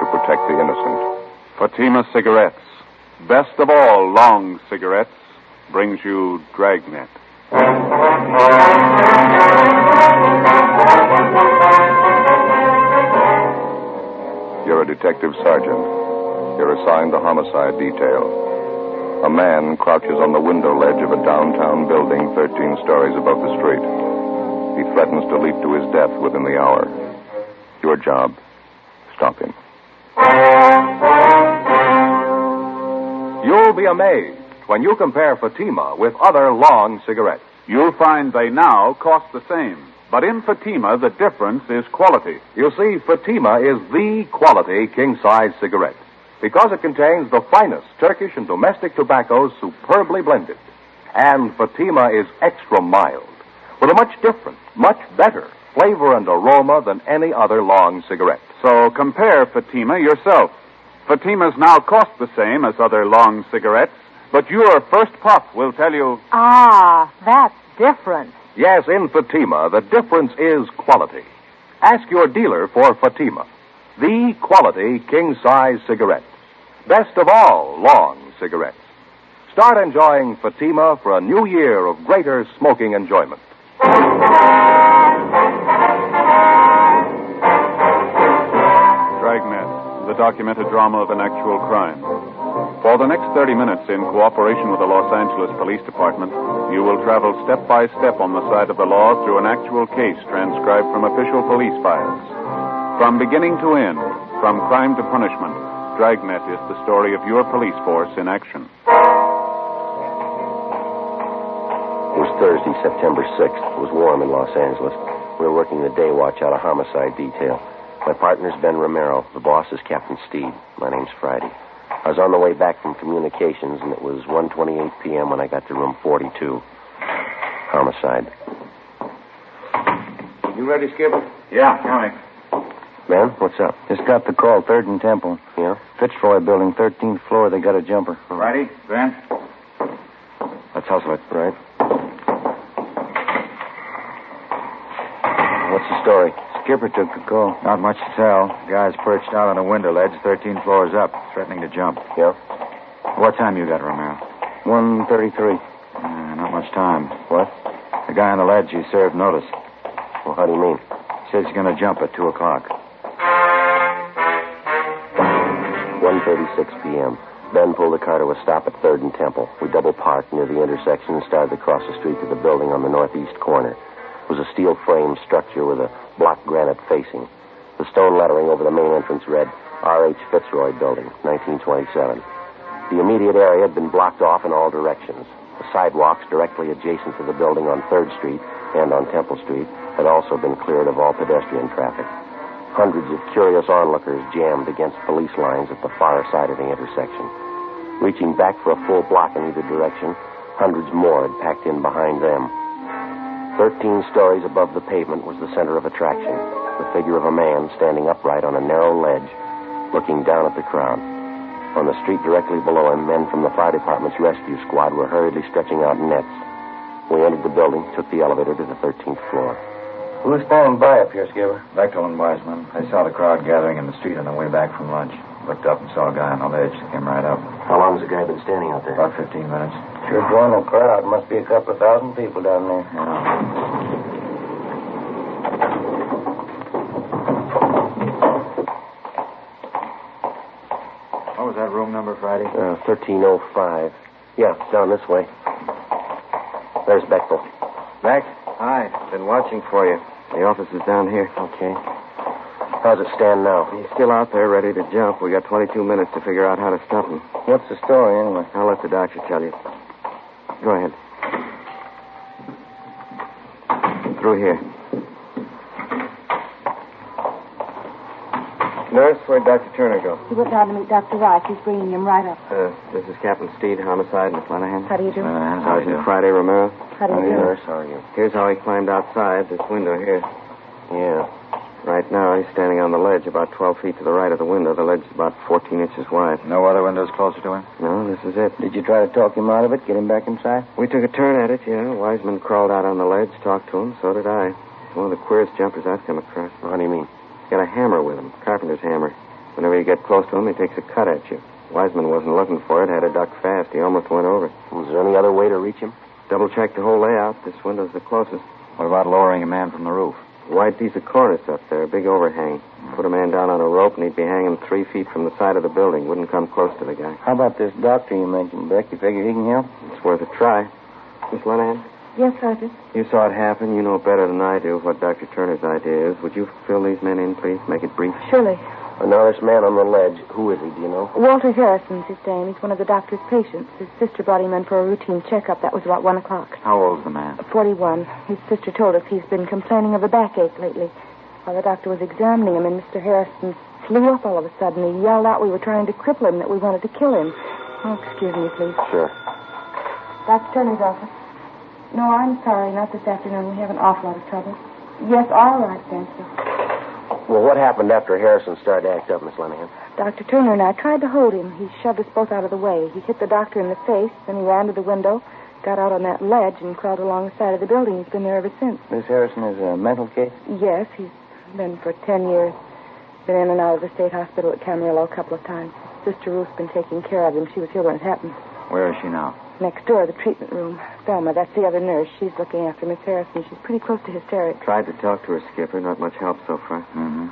to protect the innocent. Fatima Cigarettes, best of all long cigarettes, brings you Dragnet. You're a detective sergeant. You're assigned the homicide detail. A man crouches on the window ledge of a downtown building 13 stories above the street. He threatens to leap to his death within the hour. Your job, stop him. You'll be amazed when you compare Fatima with other long cigarettes. You'll find they now cost the same. But in Fatima, the difference is quality. You see, Fatima is the quality king-size cigarette because it contains the finest Turkish and domestic tobaccos superbly blended. And Fatima is extra mild with a much different, much better flavor and aroma than any other long cigarette. So compare Fatima yourself. Fatimas now cost the same as other long cigarettes, but your first puff will tell you... Ah, that's different. Yes, in Fatima, the difference is quality. Ask your dealer for Fatima, the quality king-size cigarette. Best of all long cigarettes. Start enjoying Fatima for a new year of greater smoking enjoyment. Dragnet, the documented drama of an actual crime. For the next 30 minutes, in cooperation with the Los Angeles Police Department, you will travel step by step on the side of the law through an actual case transcribed from official police files. From beginning to end, from crime to punishment, Dragnet is the story of your police force in action. It was Thursday, September 6th. It was warm in Los Angeles. We were working the day watch out of homicide detail. My partner's Ben Romero. The boss is Captain Steed. My name's Friday. I was on the way back from communications, and it was 1:28 p.m. when I got to room 42. Homicide. You ready, Skipper? Yeah, coming. Ben, what's up? Just got the call, 3rd and Temple. Yeah? Fitzroy building, 13th floor. They got a jumper. Friday, Ben? Let's hustle it. Right. What's the story? Skipper took the call. Not much to tell. Guy's perched out on a window ledge, 13 floors up, threatening to jump. Yeah? What time you got, Romero? 1:33. Not much time. What? The guy on the ledge, he served notice. Well, how do you mean? Says he's going to jump at 2 o'clock. 1:36 p.m. Ben pulled the car to a stop at 3rd and Temple. We double parked near the intersection and started across the street to the building on the northeast corner. It was a steel frame structure with a block granite facing. The stone lettering over the main entrance read, R.H. Fitzroy Building, 1927. The immediate area had been blocked off in all directions. The sidewalks directly adjacent to the building on 3rd Street and on Temple Street had also been cleared of all pedestrian traffic. Hundreds of curious onlookers jammed against police lines at the far side of the intersection. Reaching back for a full block in either direction, hundreds more had packed in behind them. 13 stories above the pavement was the center of attraction, the figure of a man standing upright on a narrow ledge, looking down at the crowd. On the street directly below him, men from the fire department's rescue squad were hurriedly stretching out nets. We entered the building, took the elevator to the 13th floor. Who was standing by up here, Skipper? Bechtel and Wiseman. I saw the crowd gathering in the street on the way back from lunch. Looked up and saw a guy on the ledge. Came right up. How long has the guy been standing out there? About 15 minutes. Sure drawing a crowd. Must be a couple of thousand people down there. What was that room number, Friday? 1305. Yeah, down this way. There's Bechtel. Mac? Hi. Been watching for you. The office is down here. Okay. How's it stand now? He's still out there ready to jump. We got 22 minutes to figure out how to stop him. What's the story, anyway? I'll let the doctor tell you. Go ahead. Through here. Nurse, where'd Dr. Turner go? He went down to meet Dr. Rice. He's bringing him right up. This is Captain Steed, homicide in Flanagan. How do you do? Sergeant Friday Romero. How do you do? Nurse, how are you? Here's how he climbed outside this window here. Yeah. Right now, he's standing on the ledge about 12 feet to the right of the window. The ledge is about 14 inches wide. No other windows closer to him? No, this is it. Did you try to talk him out of it, get him back inside? We took a turn at it, yeah. Wiseman crawled out on the ledge, talked to him. So did I. It's one of the queerest jumpers I've come across. How do you mean? He's got a hammer with him, carpenter's hammer. Whenever you get close to him, he takes a cut at you. Wiseman wasn't looking for it, had to duck fast. He almost went over. Was there any other way to reach him? Double-checked the whole layout. This window's the closest. What about lowering a man from the roof? Wide piece of cornice up there, a big overhang. Put a man down on a rope, and he'd be hanging 3 feet from the side of the building. Wouldn't come close to the guy. How about this doctor you mentioned, Beck? You figure he can help? It's worth a try. Miss Lenahan? Yes, Sergeant. You saw it happen. You know better than I do what Dr. Turner's idea is. Would you fill these men in, please? Make it brief. Surely. Now, this man on the ledge, who is he, do you know? Walter Harrison's his name. He's one of the doctor's patients. His sister brought him in for a routine checkup. That was about 1 o'clock. How old's the man? 41. His sister told us he's been complaining of a backache lately. While the doctor was examining him, and Mr. Harrison flew up all of a sudden. He yelled out we were trying to cripple him, that we wanted to kill him. Oh, excuse me, please. Sure. Dr. Turner's office. No, I'm sorry. Not this afternoon. We have an awful lot of trouble. Yes, all right, then, sir. Well, what happened after Harrison started to act up, Miss Lenahan? Dr. Turner and I tried to hold him. He shoved us both out of the way. He hit the doctor in the face, then he ran to the window, got out on that ledge, and crawled along the side of the building. He's been there ever since. Miss Harrison is a mental case? Yes, he's been for 10 years. Been in and out of the state hospital at Camarillo a couple of times. Sister Ruth's been taking care of him. She was here when it happened. Where is she now? Next door, the treatment room. Thelma, that's the other nurse. She's looking after Miss Harrison. She's pretty close to hysterics. Tried to talk to her, Skipper. Not much help so far. Mm-hmm.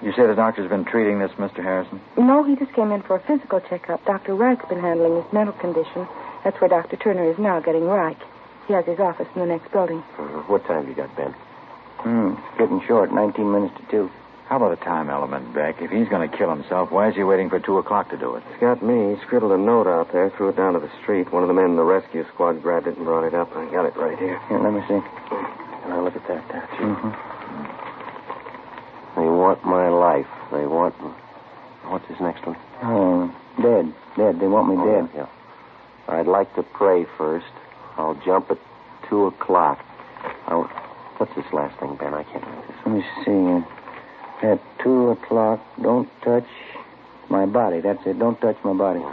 You say the doctor's been treating this Mr. Harrison? No, he just came in for a physical checkup. Dr. Reich's been handling his mental condition. That's where Dr. Turner is now, getting Reich. He has his office in the next building. What time you got, Ben? It's getting short. 19 minutes to 2. How about the time element, Beck? If he's going to kill himself, why is he waiting for 2 o'clock to do it? It's got me. He scribbled a note out there, threw it down to the street. One of the men in the rescue squad grabbed it and brought it up. I got it right here. Here, let me see. Can I look at that there? Mm-hmm. They want my life. They want... What's his next one? Oh, dead. Dead. They want me dead. Yeah. I'd like to pray first. I'll jump at 2 o'clock. What's this last thing, Ben? I can't read this. Let me see. At 2 o'clock, don't touch my body. That's it. Don't touch my body.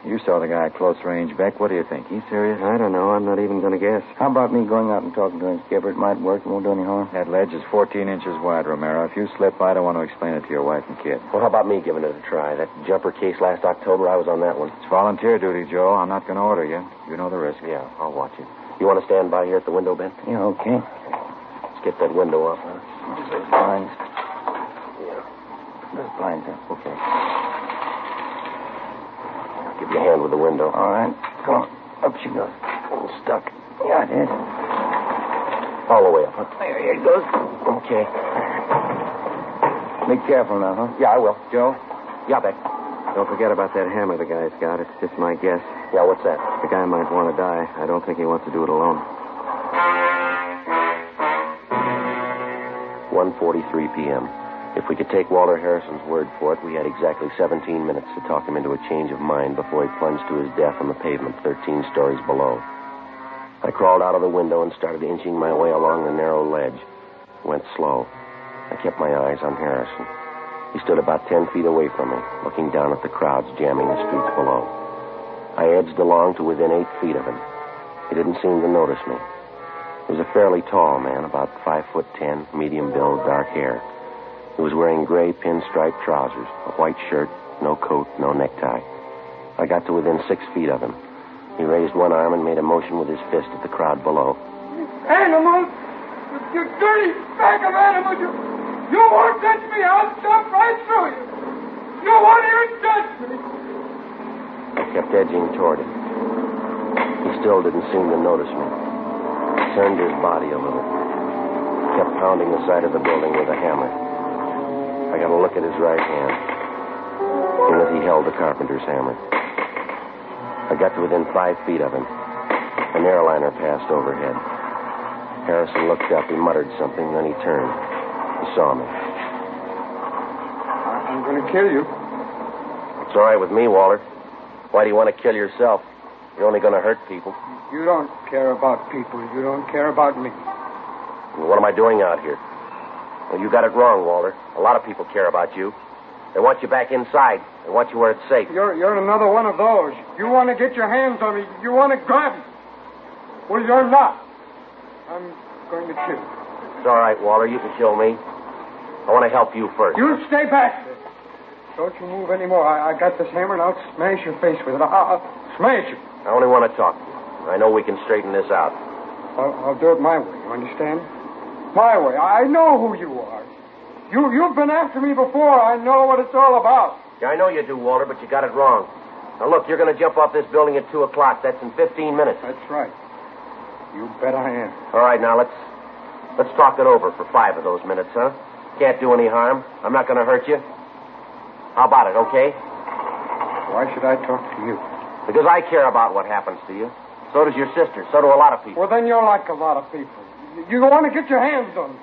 You saw the guy at close range, Beck. What do you think? He's serious? I don't know. I'm not even going to guess. How about me going out and talking to him, Skipper? It might work. It won't do any harm. That ledge is 14 inches wide, Romero. If you slip, I don't want to explain it to your wife and kid. Well, how about me giving it a try? That jumper case last October, I was on that one. It's volunteer duty, Joe. I'm not going to order you. You know the risk. Yeah, I'll watch you. You want to stand by here at the window, Ben? Yeah, okay. Let's get that window up, huh? Those blinds. Yeah. Those blinds up. Okay. I'll give you a hand with the window. All right. Come on. Up she goes. I'm stuck. Yeah, it is. All the way up, huh? There it goes. Okay. Be careful now, huh? Yeah, I will. Joe? Yeah, Beck. Don't forget about that hammer the guy's got. It's just my guess. Yeah, what's that? The guy might want to die. I don't think he wants to do it alone. 1:43 p.m. If we could take Walter Harrison's word for it, we had exactly 17 minutes to talk him into a change of mind before he plunged to his death on the pavement 13 stories below. I crawled out of the window and started inching my way along the narrow ledge. Went slow. I kept my eyes on Harrison. He stood about 10 feet away from me, looking down at the crowds jamming the streets below. I edged along to within 8 feet of him. He didn't seem to notice me. He was a fairly tall man, about 5'10", medium build, dark hair. He was wearing gray pinstripe trousers, a white shirt, no coat, no necktie. I got to within 6 feet of him. He raised one arm and made a motion with his fist at the crowd below. Animal! You dirty bag of animal! You won't touch me! I'll jump right through you! You won't even touch me! I kept edging toward him. He still didn't seem to notice me. He turned his body a little. Kept pounding the side of the building with a hammer. I got a look at his right hand. In it he held the carpenter's hammer. I got to within 5 feet of him. An airliner passed overhead. Harrison looked up. He muttered something, then he turned. He saw me. I'm going to kill you. It's all right with me, Walter. Why do you want to kill yourself? You're only going to hurt people. You don't care about people. You don't care about me. What am I doing out here? Well, you got it wrong, Walter. A lot of people care about you. They want you back inside. They want you where it's safe. You're another one of those. You want to get your hands on me. You want to grab me. Well, you're not. I'm going to kill you. It's all right, Walter. You can kill me. I want to help you first. You stay back. Don't you move anymore. I got this hammer, and I'll smash your face with it. I'll smash it. I only want to talk to you. I know we can straighten this out. I'll do it my way, you understand? My way. I know who you are. You've been after me before. I know what it's all about. Yeah, I know you do, Walter, but you got it wrong. Now, look, you're going to jump off this building at 2 o'clock. That's in 15 minutes. That's right. You bet I am. All right, now, let's talk it over for 5 of those minutes, huh? Can't do any harm. I'm not going to hurt you. How about it, okay? Why should I talk to you? Because I care about what happens to you. So does your sister. So do a lot of people. Well, then you're like a lot of people. You want to get your hands on me.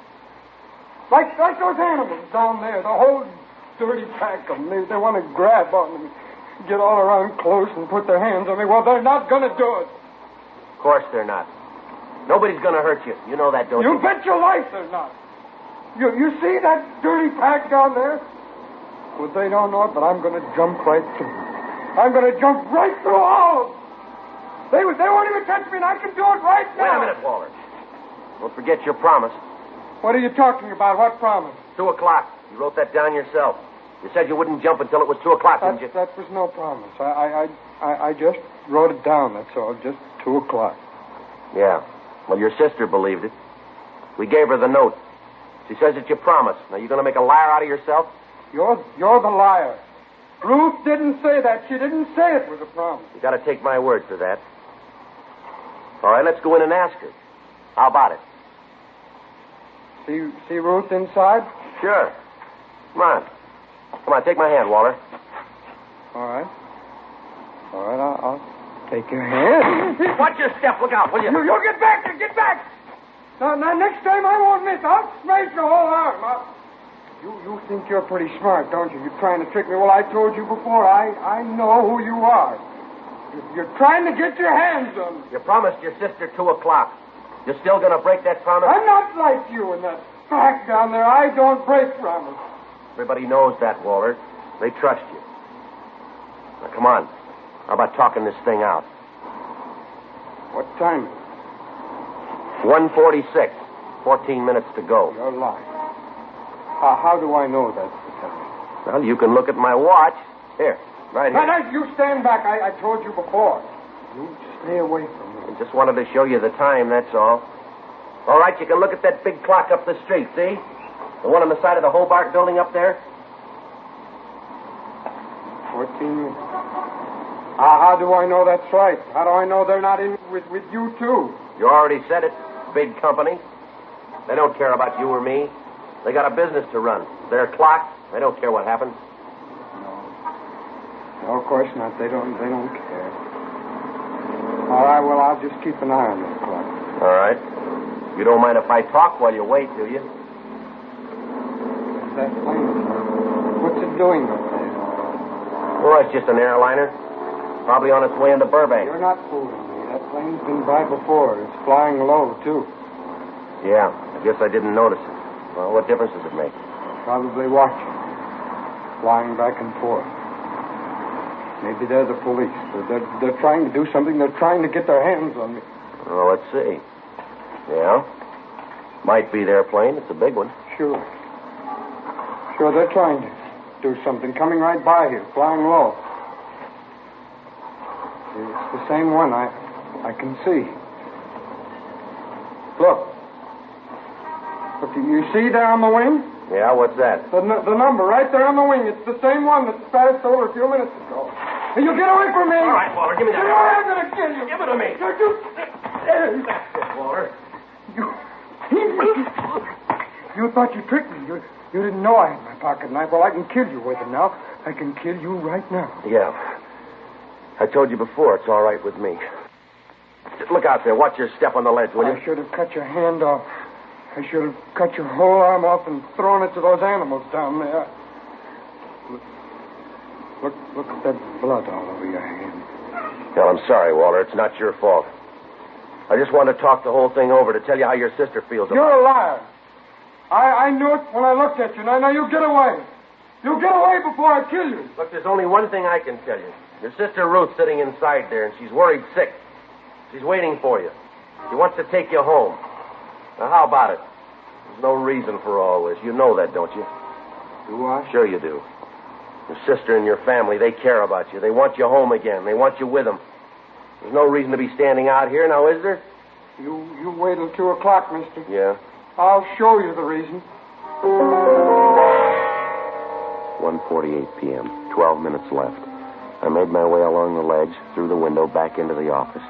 Like those animals down there, the whole dirty pack of them. They want to grab on me, get all around close and put their hands on me. Well, they're not going to do it. Of course they're not. Nobody's going to hurt you. You know that, don't you? You bet your life they're not. You see that dirty pack down there? Well, they don't know it, but I'm going to jump right through. I'm going to jump right through all of them. They won't even touch me, and I can do it right now. Wait a minute, Walter. Don't forget your promise. What are you talking about? What promise? 2 o'clock. You wrote that down yourself. You said you wouldn't jump until it was 2 o'clock, didn't you? That was no promise. I just wrote it down, that's all. Just 2 o'clock. Yeah. Well, your sister believed it. We gave her the note. She says that you promised. Now, you going to make a liar out of yourself? You're the liar. Ruth didn't say that. She didn't say it was a promise. You got to take my word for that. All right, let's go in and ask her. How about it? See Ruth inside? Sure. Come on. Come on, take my hand, Walter. All right, I'll take your hand. Watch your step. Look out, will you? You get back there. Get back. Now, next time I won't miss. I'll smash your whole arm. You think you're pretty smart, don't you? You're trying to trick me. Well, I told you before. I know who you are. You're trying to get your hands on me. You promised your sister 2 o'clock. You're still going to break that promise? I'm not like you in that pack down there. I don't break promise. Everybody knows that, Walter. They trust you. Now, come on. How about talking this thing out? What time? 1:46. 14 minutes to go. You're lying. How do I know that's the time? Well, you can look at my watch. Here, right here. Now, you stand back. I told you before. You stay away from me. I just wanted to show you the time, that's all. All right, you can look at that big clock up the street, see? The one on the side of the Hobart building up there? 14 minutes. How do I know that's right? How do I know they're not in with you, too? You already said it. Big company. They don't care about you or me. They got a business to run. Their clock. They don't care what happens. No, of course not. They don't care. All right, well, I'll just keep an eye on this clock. All right. You don't mind if I talk while you wait, do you? What's that plane? What's it doing up there? Well, it's just an airliner. Probably on its way into Burbank. You're not fooling me. That plane's been by before. It's flying low, too. Yeah, I guess I didn't notice it. Well, what difference does it make? Probably watching. Flying back and forth. Maybe they're the police. They're trying to do something. They're trying to get their hands on me. Well, let's see. Yeah. Might be their plane. It's a big one. Sure, they're trying to do something. Coming right by here, flying low. It's the same one. I can see. Look, you see there on the wing? Yeah, what's that? The number right there on the wing. It's the same one that passed over a few minutes ago. Hey, you get away from me! All right, Walter, give me that. I'm going to kill you. Give it to me. That's it, Walter. You thought you tricked me. You didn't know I had my pocket knife. Well, I can kill you with it now. I can kill you right now. Yeah. I told you before, it's all right with me. Look out there. Watch your step on the ledge, will you? I should have cut your hand off. I should have cut your whole arm off and thrown it to those animals down there. Look at that blood all over your hand. Well, I'm sorry, Walter. It's not your fault. I just wanted to talk the whole thing over to tell you how your sister feels about it. You're a liar. I knew it when I looked at you. Now you get away. You get away before I kill you. Look, there's only one thing I can tell you. Your sister Ruth's sitting inside there, and she's worried sick. She's waiting for you. She wants to take you home. Now, how about it? There's no reason for all this. You know that, don't you? Do I? Sure you do. Your sister and your family, they care about you. They want you home again. They want you with them. There's no reason to be standing out here now, is there? You wait till 2 o'clock, mister. Yeah. I'll show you the reason. 1:48 p.m. 12 minutes left. I made my way along the ledge, through the window, back into the office.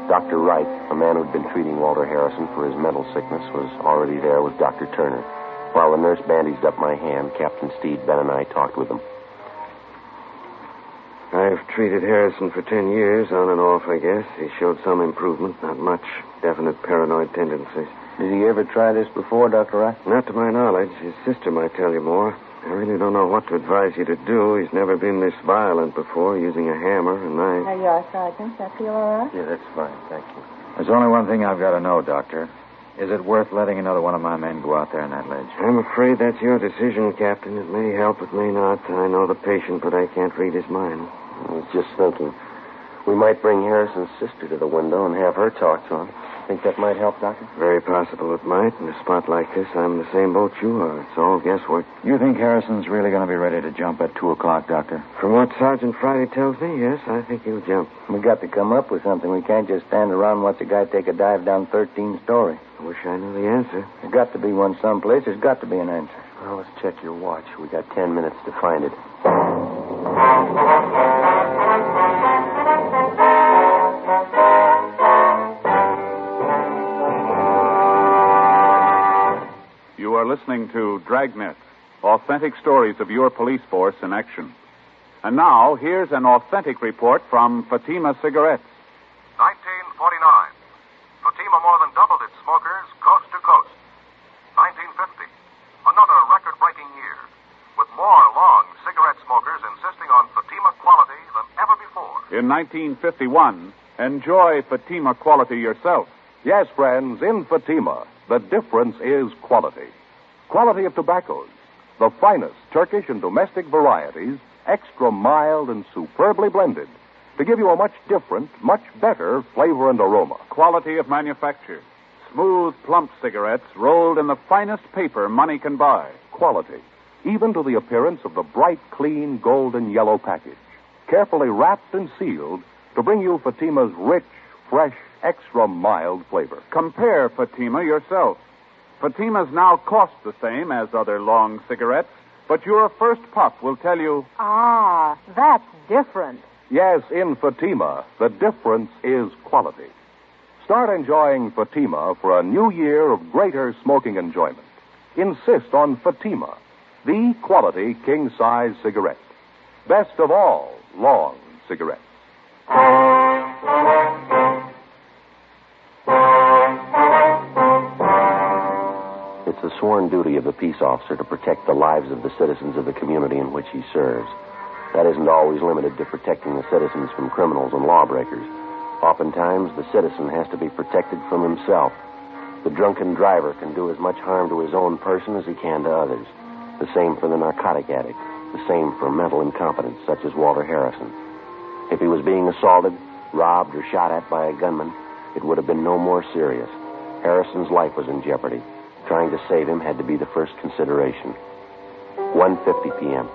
Dr. Wright, a man who'd been treating Walter Harrison for his mental sickness, was already there with Dr. Turner. While the nurse bandaged up my hand, Captain Steed, Ben, and I talked with him. I've treated Harrison for 10 years, on and off, I guess. He showed some improvement, not much. Definite paranoid tendencies. Did he ever try this before, Dr. Wright? Not to my knowledge. His sister might tell you more. I really don't know what to advise you to do. He's never been this violent before, using a hammer, a knife. There you are, Sergeant. That feel all right? Yeah, that's fine. Thank you. There's only one thing I've got to know, Doctor. Is it worth letting another one of my men go out there on that ledge? I'm afraid that's your decision, Captain. It may help, it may not. I know the patient, but I can't read his mind. I was just thinking. We might bring Harrison's sister to the window and have her talk to him. Think that might help, Doctor? Very possible it might. In a spot like this, I'm in the same boat you are. It's all guesswork. You think Harrison's really going to be ready to jump at 2 o'clock, Doctor? From what Sergeant Friday tells me, yes, I think he'll jump. We got to come up with something. We can't just stand around and watch a guy take a dive down 13 story. I wish I knew the answer. There's got to be one someplace. There's got to be an answer. Well, let's check your watch. We got 10 minutes to find it. You are listening to Dragnet, authentic stories of your police force in action. And now, here's an authentic report from Fatima Cigarettes. 1949. Fatima more than doubled its smokers coast to coast. 1950. Another record-breaking year, with more long cigarette smokers insisting on Fatima quality than ever before. In 1951, enjoy Fatima quality yourself. Yes, friends, in Fatima, the difference is quality. Quality of tobaccos. The finest Turkish and domestic varieties, extra mild and superbly blended, to give you a much different, much better flavor and aroma. Quality of manufacture. Smooth, plump cigarettes rolled in the finest paper money can buy. Quality, even to the appearance of the bright, clean, golden yellow package, carefully wrapped and sealed to bring you Fatima's rich, fresh, extra mild flavor. Compare Fatima yourself. Fatimas now cost the same as other long cigarettes, but your first puff will tell you... Ah, that's different. Yes, in Fatima, the difference is quality. Start enjoying Fatima for a new year of greater smoking enjoyment. Insist on Fatima, the quality king-size cigarette. Best of all, long cigarettes. It's the sworn duty of the peace officer to protect the lives of the citizens of the community in which he serves. That isn't always limited to protecting the citizens from criminals and lawbreakers. Oftentimes, the citizen has to be protected from himself. The drunken driver can do as much harm to his own person as he can to others. The same for the narcotic addict. The same for mental incompetence, such as Walter Harrison. If he was being assaulted, robbed, or shot at by a gunman, it would have been no more serious. Harrison's life was in jeopardy. Trying to save him had to be the first consideration. 1:50 p.m.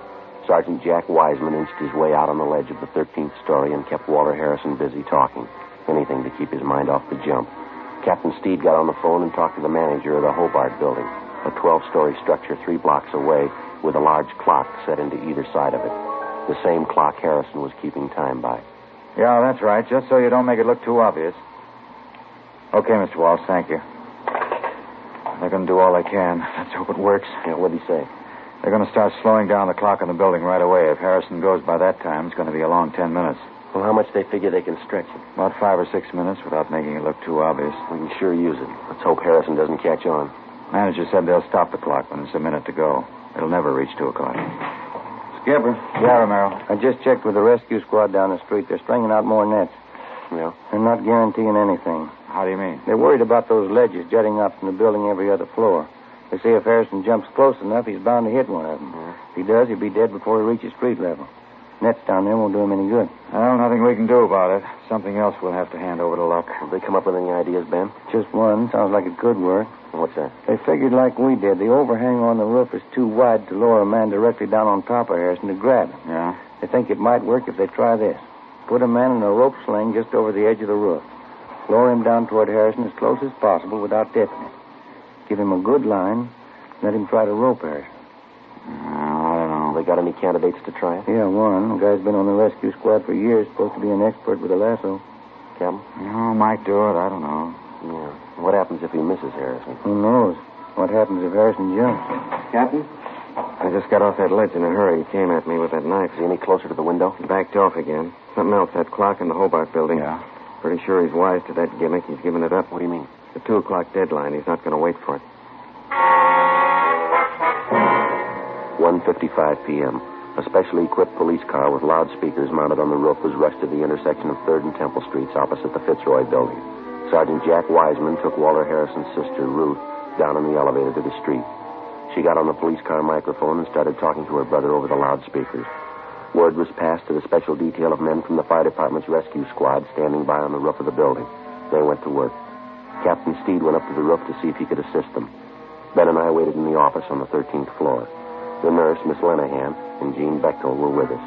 Sergeant Jack Wiseman inched his way out on the ledge of the 13th story and kept Walter Harrison busy talking. Anything to keep his mind off the jump. Captain Steed got on the phone and talked to the manager of the Hobart building, a 12-story structure 3 blocks away with a large clock set into either side of it. The same clock Harrison was keeping time by. Yeah, that's right, just so you don't make it look too obvious. Okay, Mr. Walsh, thank you. They're going to do all they can. Let's hope it works. Yeah, what'd he say? They're going to start slowing down the clock in the building right away. If Harrison goes by that time, it's going to be a long 10 minutes. Well, how much they figure they can stretch it? About 5 or 6 minutes without making it look too obvious. We can sure use it. Let's hope Harrison doesn't catch on. Manager said they'll stop the clock when it's a minute to go. It'll never reach 2 o'clock. Skipper. Yeah, Romero. I just checked with the rescue squad down the street. They're stringing out more nets. Yeah? They're not guaranteeing anything. How do you mean? They're worried about those ledges jutting up from the building every other floor. They say if Harrison jumps close enough, he's bound to hit one of them. If he does, he'll be dead before he reaches street level. Nets down there won't do him any good. Well, nothing we can do about it. Something else we'll have to hand over to luck. Have they come up with any ideas, Ben? Just one. Sounds like it could work. What's that? They figured like we did. The overhang on the roof is too wide to lower a man directly down on top of Harrison to grab him. Yeah? They think it might work if they try this. Put a man in a rope sling just over the edge of the roof. Lower him down toward Harrison as close as possible without tipping him. Give him a good line. Let him try to rope Harrison. I don't know. They got any candidates to try it? Yeah, one. The guy's been on the rescue squad for years. Supposed to be an expert with a lasso. Captain? No, might do it. I don't know. Yeah. What happens if he misses Harrison? Who knows? What happens if Harrison jumps? Captain? I just got off that ledge in a hurry. He came at me with that knife. Is he any closer to the window? He backed off again. Something else, that clock in the Hobart building. Yeah? Pretty sure he's wise to that gimmick. He's given it up. What do you mean? The 2 o'clock deadline. He's not going to wait for it. 1:55 p.m. A specially equipped police car with loudspeakers mounted on the roof was rushed to the intersection of 3rd and Temple Streets opposite the Fitzroy building. Sergeant Jack Wiseman took Walter Harrison's sister, Ruth, down in the elevator to the street. She got on the police car microphone and started talking to her brother over the loudspeakers. Word was passed to the special detail of men from the fire department's rescue squad standing by on the roof of the building. They went to work. Captain Steed went up to the roof to see if he could assist them. Ben and I waited in the office on the 13th floor. The nurse, Miss Lenahan, and Jean Bechtel were with us.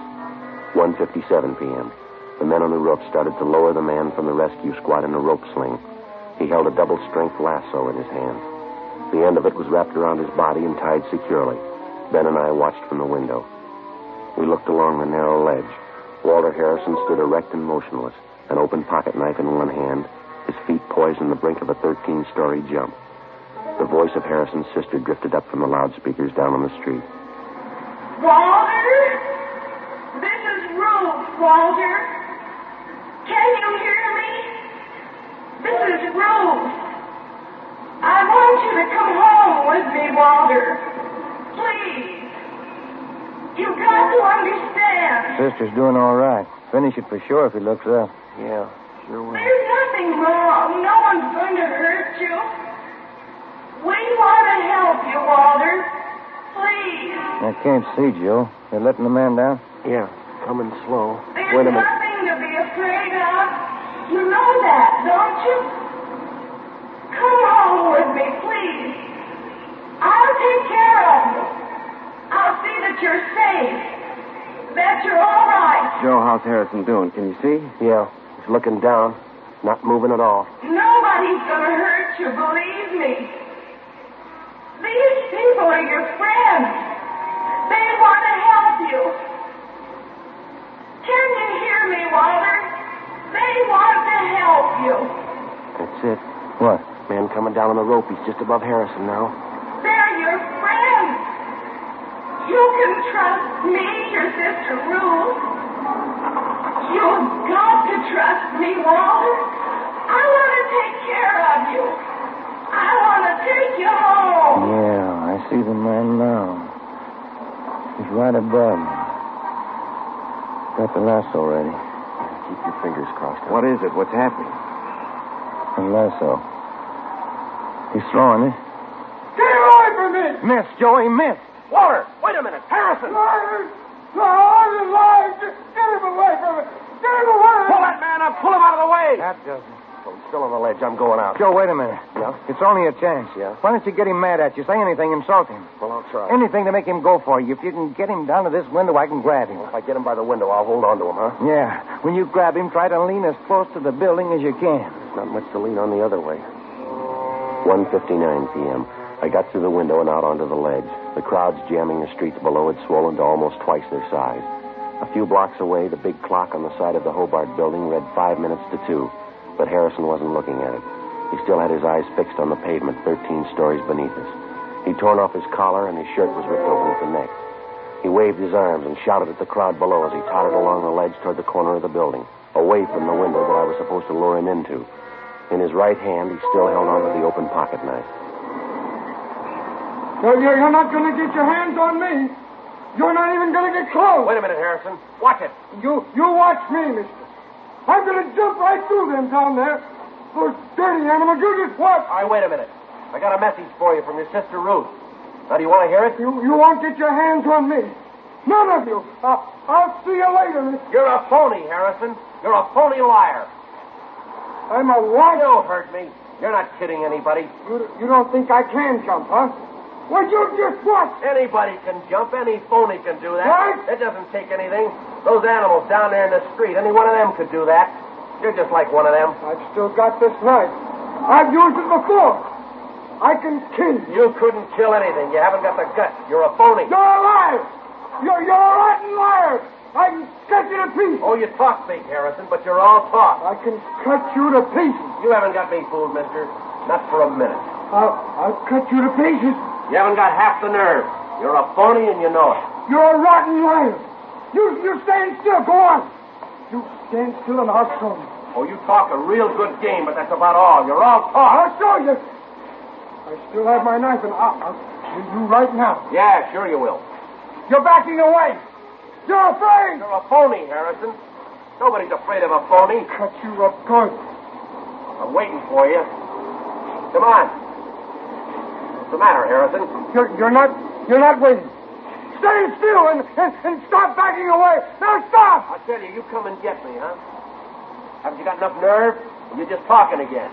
1:57 p.m. The men on the roof started to lower the man from the rescue squad in a rope sling. He held a double-strength lasso in his hand. The end of it was wrapped around his body and tied securely. Ben and I watched from the window. We looked along the narrow ledge. Walter Harrison stood erect and motionless, an open pocket knife in one hand, his feet poised on the brink of a 13-story jump. The voice of Harrison's sister drifted up from the loudspeakers down on the street. Walter? This is Ruth, Walter. Can you hear me? This is Ruth. I want you to come home with me, Walter. Please. You've got to understand. Sister's doing all right. Finish it for sure if he looks up. Yeah, sure will. There's nothing wrong. No one's going to hurt you. We want to help you, Walter. Please. I can't see, Joe. They're letting the man down? Yeah, coming slow. There's Wait a minute. nothing to be afraid of. You know that, don't you? Come home with me, please. I'll take care of you. I'll see that you're safe. That you're all right. Joe, how's Harrison doing? Can you see? Yeah, he's looking down, not moving at all. Nobody's going to hurt you, believe me. These people are your friends. They want to help you. Can you hear me, Walter? They want to help you. That's it. What? Man coming down on the rope. He's just above Harrison now. They're your friends. You can trust me, your sister Ruth. You've got to trust me, Walter. I want to take care of you. I want to take you home. Yeah, I see the man now. He's right above me. Got the lasso ready. Keep your fingers crossed. What is it? What's happening? The lasso. He's throwing it. Get away from me! Missed, Joey, missed. Walter, wait a minute. Harrison! No, I'm alive. Get him away from me. Get him away. Pull that man up. Pull him out of the way. That doesn't. Oh, he's still on the ledge. I'm going out. Joe, wait a minute. Yeah? It's only a chance. Yeah? Why don't you get him mad at you? Say anything, insult him. Well, I'll try. Anything to make him go for you. If you can get him down to this window, I can grab him. If I get him by the window, I'll hold on to him, huh? Yeah. When you grab him, try to lean as close to the building as you can. There's not much to lean on the other way. 1:59 p.m. I got through the window and out onto the ledge. The crowds jamming the streets below had swollen to almost twice their size. A few blocks away, the big clock on the side of the Hobart building read 5 minutes to 2, but Harrison wasn't looking at it. He still had his eyes fixed on the pavement 13 stories beneath us. He'd torn off his collar and his shirt was ripped open at the neck. He waved his arms and shouted at the crowd below as he tottered along the ledge toward the corner of the building, away from the window that I was supposed to lure him into. In his right hand, he still held onto the open pocket knife. You're not going to get your hands on me. You're not even going to get close. Wait a minute, Harrison. Watch it. You watch me, mister. I'm going to jump right through them down there. Those dirty animals. You just watch. All right, wait a minute. I got a message for you from your sister Ruth. Now, do you want to hear it? You won't get your hands on me. None of you. I'll see you later, Miss. You're a phony, Harrison. You're a phony liar. I'm a what? Don't hurt me. You're not kidding anybody. You don't think I can jump, huh? Well, you just what? Anybody can jump. Any phony can do that. What? It doesn't take anything. Those animals down there in the street, any one of them could do that. You're just like one of them. I've still got this knife. I've used it before. I can kill you. You couldn't kill anything. You haven't got the guts. You're a phony. You're a liar. You're a rotten liar. I can cut you to pieces. Oh, you talk big, Harrison, but you're all talk. I can cut you to pieces. You haven't got me fooled, mister. Not for a minute. I'll cut you to pieces. You haven't got half the nerve. You're a phony and you know it. You're a rotten liar. You stand still. Go on. You stand still and I'll show you. Oh, you talk a real good game, but that's about all. You're all talk. I'll show you. I still have my knife and I'll kill you right now. Yeah, sure you will. You're backing away. You're afraid. You're a phony, Harrison. Nobody's afraid of a phony. Cut you up good. I'm waiting for you. Come on. What's the matter, Harrison? You're not waiting. Stay still and stop backing away. Now stop! I tell you, you come and get me, huh? Haven't you got enough nerve? Or you're just talking again?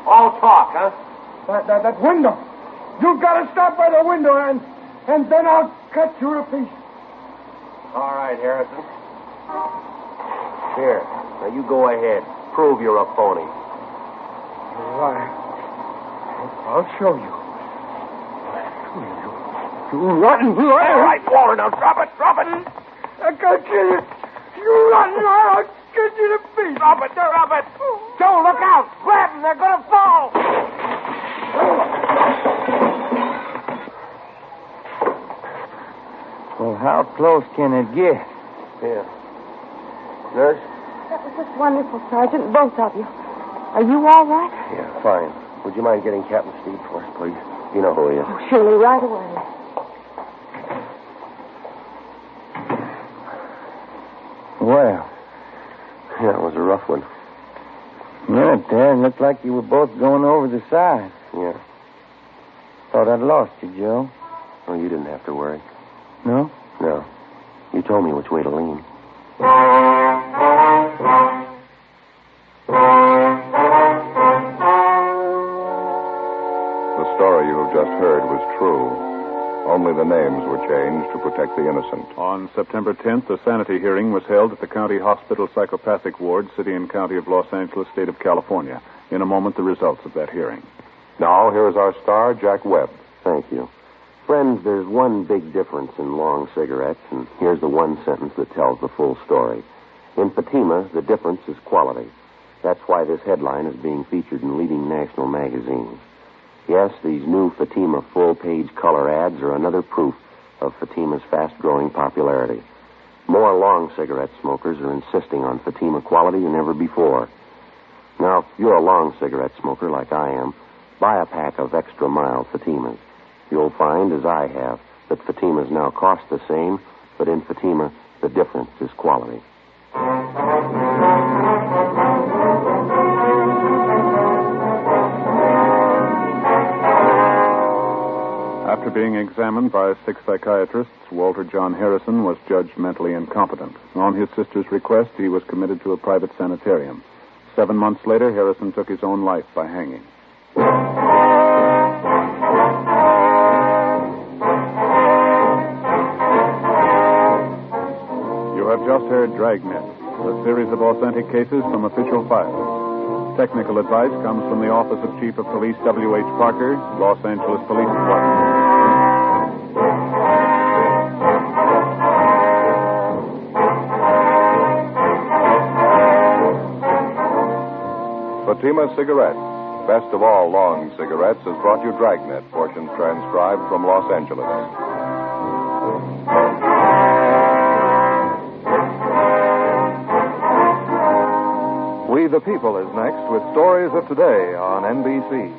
All talk, huh? That window. You've got to stop by the window and then I'll cut you to pieces. All right, Harrison. Here. Now you go ahead. Prove you're a phony. All right. I'll show you. You rotten liar. All right, Walter, now drop it. Drop it. I can't kill you. You rotten liar. I'll cut you to pieces. Drop it. Drop it. Joe, look out. Grab them. They're going to fall. Well, how close can it get? Here. Nurse? That was just wonderful, Sergeant. Both of you. Are you all right? Yeah, fine. Would you mind getting Captain Steve for us, please? You know who he is. Oh, surely, right away. Well, Yeah, it was a rough one. minute there, it looked like you were both going over the side. Yeah. Thought I'd lost you, Joe. Oh, you didn't have to worry. No? No. You told me which way to lean. The story you have just heard was true. Only the names were changed to protect the innocent. On September 10th, a sanity hearing was held at the County Hospital Psychopathic Ward, City and County of Los Angeles, State of California. In a moment, the results of that hearing. Now, here is our star, Jack Webb. Thank you. Friends, there's one big difference in long cigarettes, and here's the one sentence that tells the full story. In Fatima, the difference is quality. That's why this headline is being featured in leading national magazines. Yes, these new Fatima full-page color ads are another proof of Fatima's fast-growing popularity. More long cigarette smokers are insisting on Fatima quality than ever before. Now, if you're a long cigarette smoker like I am, buy a pack of extra mild Fatimas. You'll find, as I have, that Fatimas now cost the same, but in Fatima, the difference is quality. After being examined by 6 psychiatrists, Walter John Harrison was judged mentally incompetent. On his sister's request, he was committed to a private sanitarium. 7 months later, Harrison took his own life by hanging. You have just heard Dragnet, a series of authentic cases from official files. Technical advice comes from the Office of Chief of Police W.H. Parker, Los Angeles Police Department. Fatima Cigarettes, best of all long cigarettes, has brought you Dragnet, portions transcribed from Los Angeles. We the People is next with stories of today on NBC.